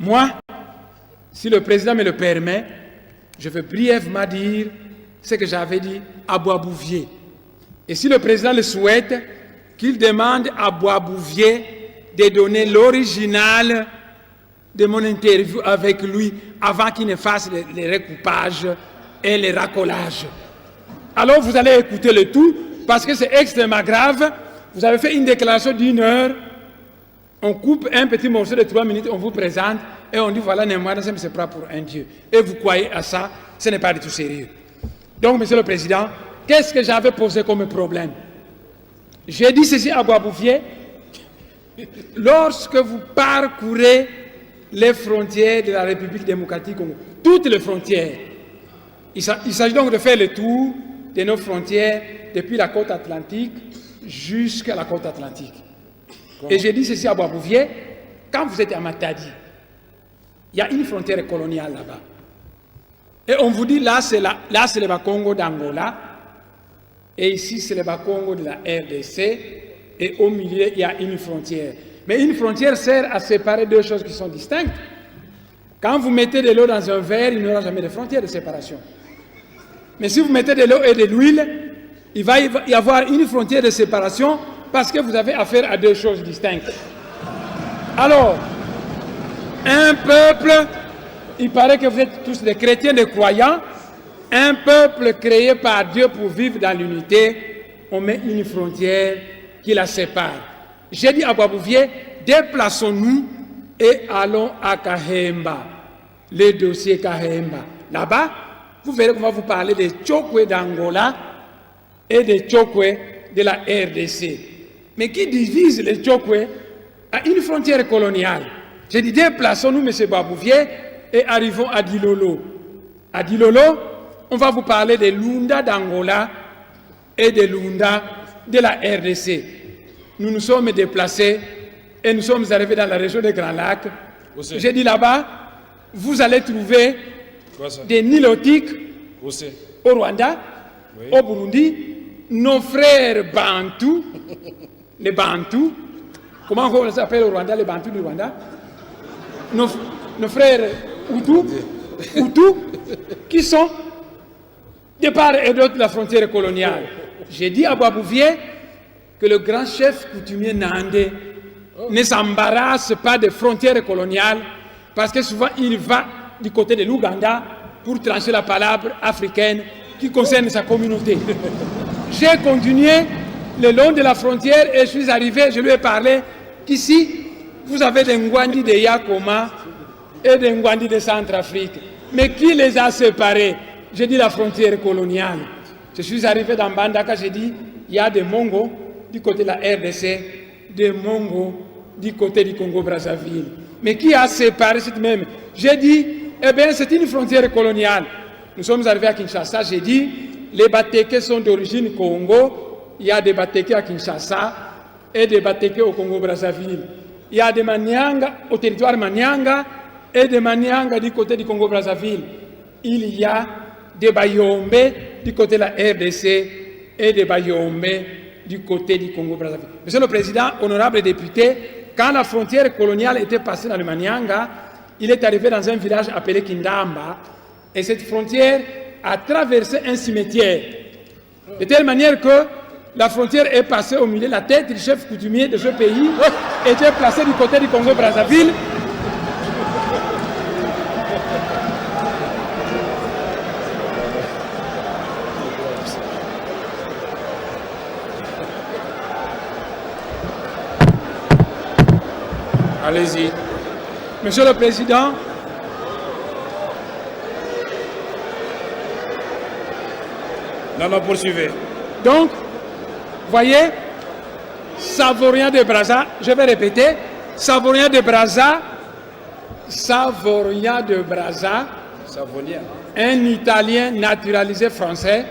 Moi, si le président me le permet, je vais brièvement dire ce que j'avais dit à Boisbouvier. Et si le président le souhaite, qu'il demande à Boisbouvier de donner l'original de mon interview avec lui avant qu'il ne fasse les recoupages et les racolages. Alors vous allez écouter le tout parce que c'est extrêmement grave. Vous avez fait une déclaration d'1 heure, on coupe un petit morceau de 3 minutes, on vous présente et on dit voilà, c'est pas pour un Dieu. Et vous croyez à ça, ce n'est pas du tout sérieux. Donc, Monsieur le Président, qu'est-ce que j'avais posé comme problème? J'ai dit ceci à Boisbouvier, lorsque vous parcourez les frontières de la République démocratique Congo, toutes les frontières, il s'agit donc de faire le tour de nos frontières depuis la côte atlantique jusqu'à la côte atlantique. Et j'ai dit ceci à Boisbouvier, quand vous êtes à Matadi, il y a une frontière coloniale là-bas. Et on vous dit, là c'est le Bas-Congo d'Angola, et ici c'est le Bas-Congo de la RDC, et au milieu il y a une frontière. Mais une frontière sert à séparer deux choses qui sont distinctes. Quand vous mettez de l'eau dans un verre, il n'y aura jamais de frontière de séparation. Mais si vous mettez de l'eau et de l'huile, il va y avoir une frontière de séparation parce que vous avez affaire à deux choses distinctes. Alors, un peuple, il paraît que vous êtes tous des chrétiens, des croyants, un peuple créé par Dieu pour vivre dans l'unité, on met une frontière qui la sépare. J'ai dit à Boisbouvier, déplaçons-nous et allons à Kahemba, le dossier Kahemba. Là-bas, vous verrez qu'on va vous parler des Tchokwe d'Angola et des Tchokwe de la RDC. Mais qui divise les Tchokwe à une frontière coloniale? J'ai dit, déplaçons-nous, M. Boisbouvier, et arrivons à Dilolo. À Dilolo, on va vous parler des Lunda d'Angola et des Lunda de la RDC. Nous nous sommes déplacés et nous sommes arrivés dans la région des Grands Lacs. J'ai dit là-bas, vous allez trouver des Nilotiques au Rwanda, au Burundi, nos frères Bantous, les Bantous, comment on les appelle au Rwanda, les Bantous du Rwanda? Nos frères Hutus, qui sont de part et d'autre de la frontière coloniale. J'ai dit à Boisbouvier que le grand chef coutumier Nandé ne s'embarrasse pas des frontières coloniales parce que souvent il va du côté de l'Ouganda pour trancher la palabre africaine qui concerne sa communauté. J'ai continué le long de la frontière et je suis arrivé, je lui ai parlé qu'ici, vous avez des Ngwandi de Yakoma et des Ngwandi de Centrafrique. Mais qui les a séparés? J'ai dit la frontière coloniale. Je suis arrivé dans Bandaka, j'ai dit, il y a des Mongos du côté de la RDC, des Mongos du côté du Congo-Brazzaville. Mais qui a séparé cette même? J'ai dit, eh bien, c'est une frontière coloniale. Nous sommes arrivés à Kinshasa, j'ai dit, les Batékés sont d'origine Congo, il y a des Batékés à Kinshasa et des Batékés au Congo-Brazzaville. Il y a des Manianga au territoire Manianga et des Manianga du côté du Congo-Brazzaville. Il y a des Bayombe du côté de la RDC et des Bayombe du côté du Congo-Brazzaville. Monsieur le Président, honorable député, quand la frontière coloniale était passée dans le Manianga, il est arrivé dans un village appelé Kindamba et cette frontière a traversé un cimetière. De telle manière que la frontière est passée au milieu, la tête du chef coutumier de ce pays était placée du côté du Congo-Brazzaville. Allez-y. Monsieur le Président, non, poursuivez. Donc, voyez, Savorien de Brazza, je vais répéter, Savorien de Brazza, un Italien naturalisé français,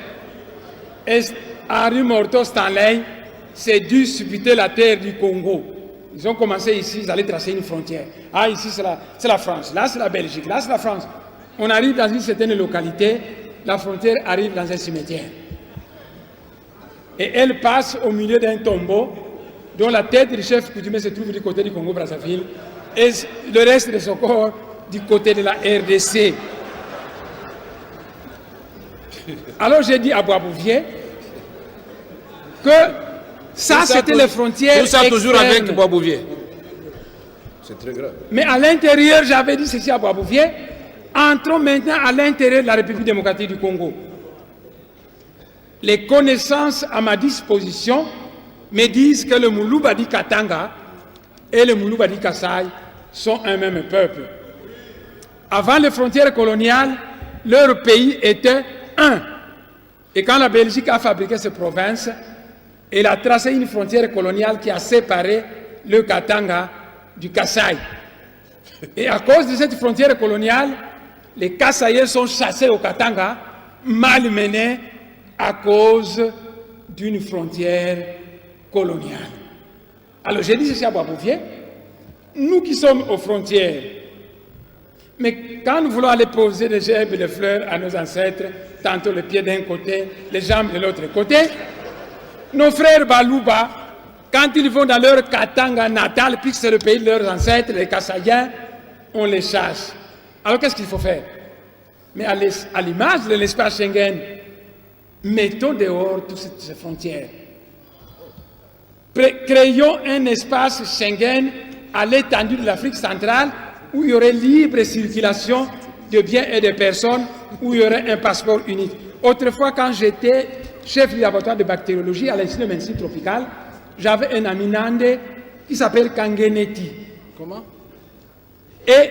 et Henri Morton Stanley s'est dû disputer la terre du Congo. Ils ont commencé ici, ils allaient tracer une frontière. Ah, ici c'est la France, là c'est la Belgique, là c'est la France. On arrive dans une certaine localité, la frontière arrive dans un cimetière. Et elle passe au milieu d'un tombeau dont la tête du chef coutumier se trouve du côté du Congo-Brazzaville et le reste de son corps du côté de la RDC. Alors j'ai dit à Boisbouvier que ça c'était les frontières Tout ça toujours externes. avec Boisbouvier. C'est très grave. Mais à l'intérieur, j'avais dit ceci à Boisbouvier, entrons maintenant à l'intérieur de la République démocratique du Congo. Les connaissances à ma disposition me disent que le Moulou-Badi Katanga et le Moulou-Badi Kassai sont un même peuple. Avant les frontières coloniales, leur pays était un. Et quand la Belgique a fabriqué ces provinces, elle a tracé une frontière coloniale qui a séparé le Katanga du Kassai. Et à cause de cette frontière coloniale, les Kassaïens sont chassés au Katanga, malmenés à cause d'une frontière coloniale. Alors j'ai dit ceci à Boisbouvier, nous qui sommes aux frontières, mais quand nous voulons aller poser des gerbes et des fleurs à nos ancêtres, tantôt les pieds d'un côté, les jambes de l'autre côté, nos frères Balouba, quand ils vont dans leur Katanga natal, puisque c'est le pays de leurs ancêtres, les Kassaïens, on les chasse. Alors qu'est-ce qu'il faut faire? Mais à l'image de l'espace Schengen, mettons dehors toutes ces frontières. Créons un espace Schengen à l'étendue de l'Afrique centrale où il y aurait libre circulation de biens et de personnes, où il y aurait un passeport unique. Autrefois, quand j'étais chef du laboratoire de bactériologie à l'Institut de médecine tropicale, j'avais un ami nandé qui s'appelle Kangeneti. Comment? Et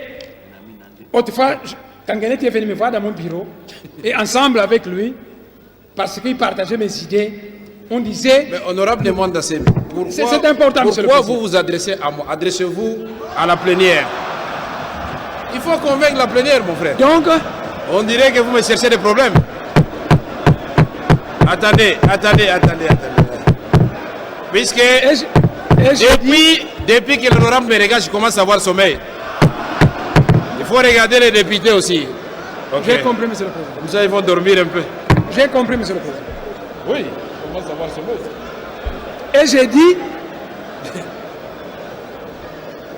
autrefois, Kangeneti est venu me voir dans mon bureau, et ensemble avec lui, parce qu'il partageait mes idées, on disait... Mais honorable demande d'Assemi, c'est important, monsieur le pourquoi président. vous vous adressez à moi? Adressez-vous à la plénière. Il faut convaincre la plénière, mon frère. Donc, On dirait que vous me cherchez des problèmes. Attendez. Puisque depuis que l'honorable me regarde, je commence à avoir sommeil. Il faut regarder les députés aussi. Ok. j'ai compris, monsieur le président. Comme ça, ils vont dormir un peu. J'ai compris, monsieur le président. Oui, on commence à avoir sommeil. Et j'ai dit,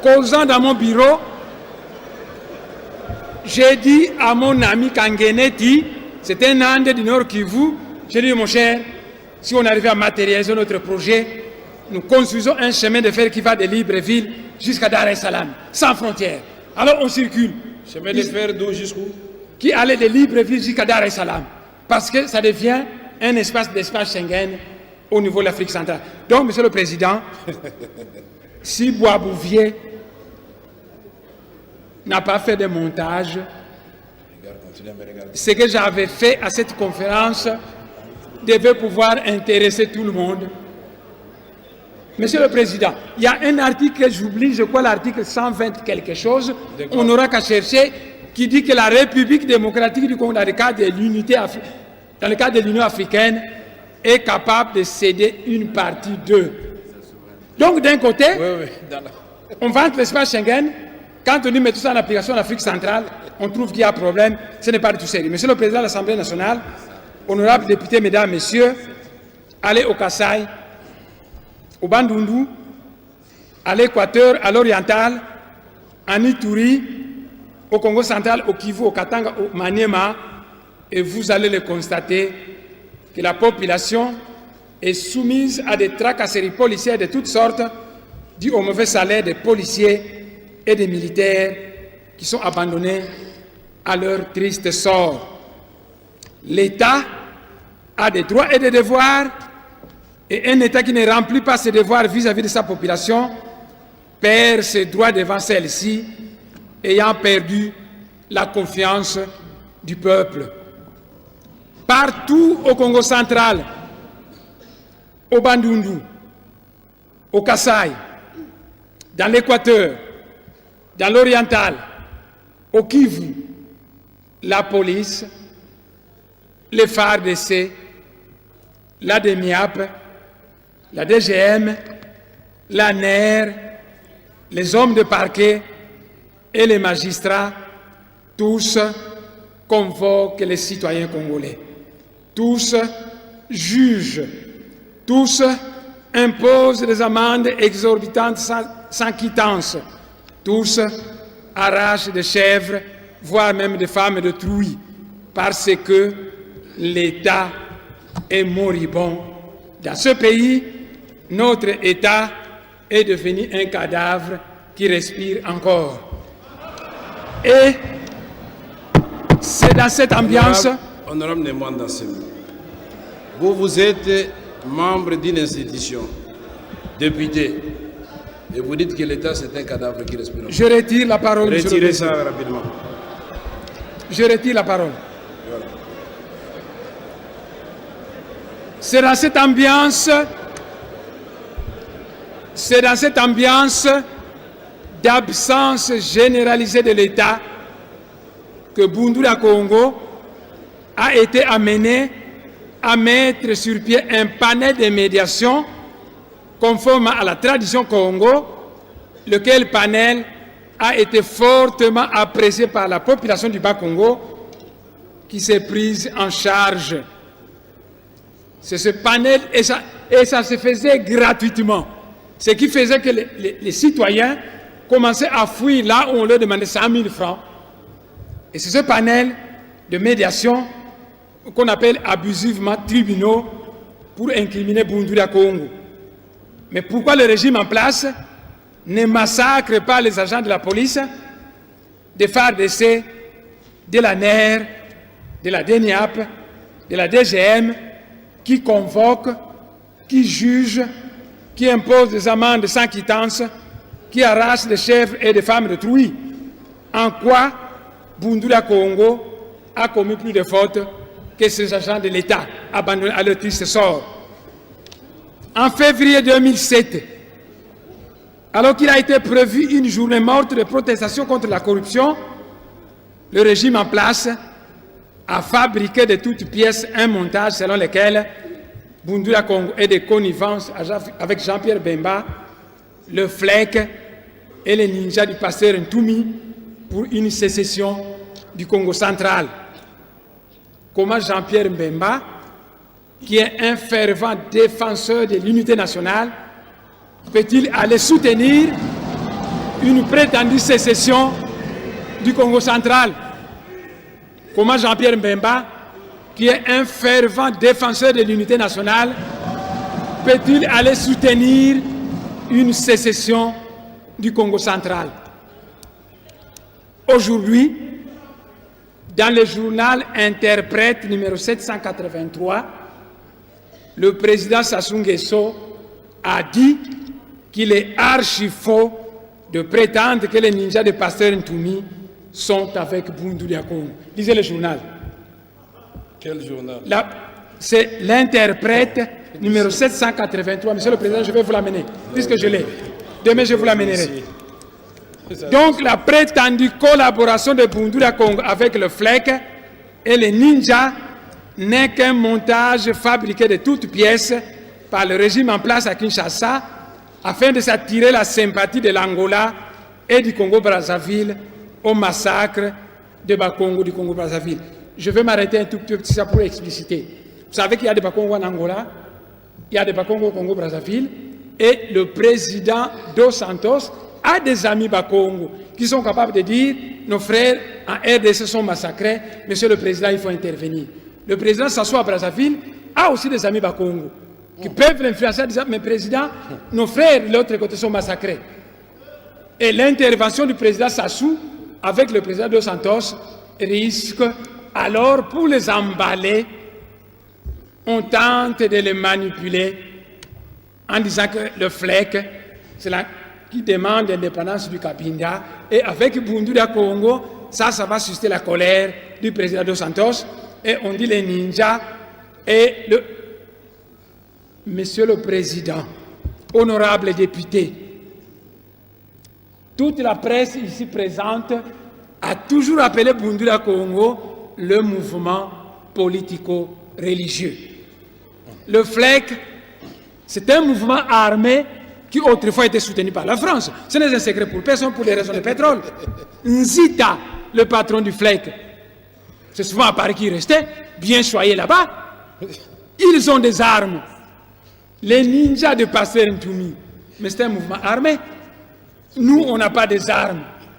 causant dans mon bureau, j'ai dit à mon ami Kangeneti, c'est un Ande du Nord Kivu, j'ai dit, mon cher, si on arrive à matérialiser notre projet, nous construisons un chemin de fer qui va de Libreville jusqu'à Dar es Salaam, sans frontières. Alors on circule. Chemin de fer d'où jusqu'où? Qui allait de Libreville jusqu'à Dar es Salaam. Parce que ça devient un d'espace Schengen au niveau de l'Afrique centrale. Donc, monsieur le président, si Boisbouvier n'a pas fait de montage, ce que j'avais fait à cette conférence devait pouvoir intéresser tout le monde. Monsieur le Président, il y a un article que j'oublie, je crois l'article 120 quelque chose, on n'aura qu'à chercher, qui dit que la République démocratique du Congo, dans le cadre de l'Union africaine, est capable de céder une partie d'eux. Donc d'un côté, on vante l'espace Schengen, quand on met tout ça en application en Afrique centrale, on trouve qu'il y a un problème, ce n'est pas du tout sérieux. Monsieur le Président de l'Assemblée nationale, honorables députés, mesdames, messieurs, allez au Kassai, au Bandundu, à l'Équateur, à l'Oriental, en Ituri, au Congo central, au Kivu, au Katanga, au Maniema, et vous allez le constater que la population est soumise à des tracasseries policières de toutes sortes, dues au mauvais salaire des policiers et des militaires qui sont abandonnés à leur triste sort. L'État a des droits et des devoirs, et un État qui ne remplit pas ses devoirs vis-à-vis de sa population perd ses droits devant celle-ci, ayant perdu la confiance du peuple. Partout au Congo central, au Bandundu, au Kassai, dans l'Équateur, dans l'Oriental, au Kivu, la police, les FARDC, la DEMIAP, la DGM, la NER, les hommes de parquet et les magistrats, tous convoquent les citoyens congolais. Tous jugent, tous imposent des amendes exorbitantes sans quittance, Tous arrachent des chèvres, voire même des femmes de trouille, parce que l'État est moribond. Dans ce pays, notre État est devenu un cadavre qui respire encore. Et c'est dans cette ambiance... Honorable Nemwanda Semi, vous êtes membre d'une institution, député, et vous dites que l'État c'est un cadavre qui respire encore. Je retire la parole, Monsieur le Retirez ça Président. rapidement. Je retire la parole. Voilà. C'est dans cette ambiance d'absence généralisée de l'État que Bundula Congo a été amené à mettre sur pied un panel de médiation conforme à la tradition Congo, lequel panel a été fortement apprécié par la population du Bas-Congo qui s'est prise en charge. C'est ce panel, et ça se faisait gratuitement. Ce qui faisait que les citoyens commençaient à fuir là où on leur demandait 100 000 francs. Et c'est ce panel de médiation qu'on appelle abusivement tribunaux pour incriminer Bundula Congo. Mais pourquoi le régime en place ne massacre pas les agents de la police, des FARDC, de la NER, de la DENIAP, de la DGM, qui convoquent, qui jugent, qui imposent des amendes sans quittance, qui arrachent des chèvres et des femmes de trouille? En quoi Bundula Congo a commis plus de fautes que ces agents de l'État abandonnés à leur triste sort? En février 2007, alors qu'il a été prévu une journée morte de protestation contre la corruption, le régime en place a fabriqué de toutes pièces un montage selon lequel Bundula Congo est de connivence avec Jean-Pierre Bemba, le FLEC et les ninjas du pasteur Ntoumi pour une sécession du Congo central. Comment Jean-Pierre Bemba, qui est un fervent défenseur de l'unité nationale, peut-il aller soutenir une prétendue sécession du Congo central? Comment Jean-Pierre Bemba, qui est un fervent défenseur de l'unité nationale, peut-il aller soutenir une sécession du Congo central? Aujourd'hui, dans le journal Interprète numéro 783, le président Sassou Nguesso a dit qu'il est archi faux de prétendre que les ninjas de Pasteur Ntoumi sont avec Bundula Congo. Lisez le journal. Quel journal? C'est l'Interprète numéro 783. Monsieur le Président, je vais vous l'amener, puisque je l'ai. Demain, je vous l'amènerai. Donc, la prétendue collaboration de Bundula Congo avec le FLEC et les ninjas n'est qu'un montage fabriqué de toutes pièces par le régime en place à Kinshasa afin de s'attirer la sympathie de l'Angola et du Congo-Brazzaville au massacre de Bakongo du Congo-Brazzaville. Je vais m'arrêter un tout petit peu pour expliciter. Vous savez qu'il y a des Bakongo en Angola, il y a des Bakongo au Congo-Brazzaville, et le président Dos Santos a des amis Bakongo qui sont capables de dire nos frères en RDC sont massacrés, monsieur le président, il faut intervenir. Le président s'assoit à Brazzaville, a aussi des amis Bakongo qui peuvent l'influencer en disant mais président, nos frères de l'autre côté sont massacrés. Et l'intervention du président Sassou avec le président Dos Santos risque alors, pour les emballer, on tente de les manipuler en disant que le FLEC, c'est là qui demande l'indépendance du Cabinda, et avec Bundula Congo, ça va susciter la colère du président Dos Santos, et on dit les ninjas, et le... Monsieur le Président, honorable député, toute la presse ici présente a toujours appelé Bundula Congo le mouvement politico-religieux. Le FLEC, c'est un mouvement armé qui autrefois était soutenu par la France. Ce n'est un secret pour personne pour les raisons de pétrole. Nzita, le patron du FLEC, c'est souvent à Paris qu'il restait, bien choyé là-bas. Ils ont des armes. Les ninjas de Pasteur Ntoumi, mais c'est un mouvement armé. Nous, on n'a pas des armes.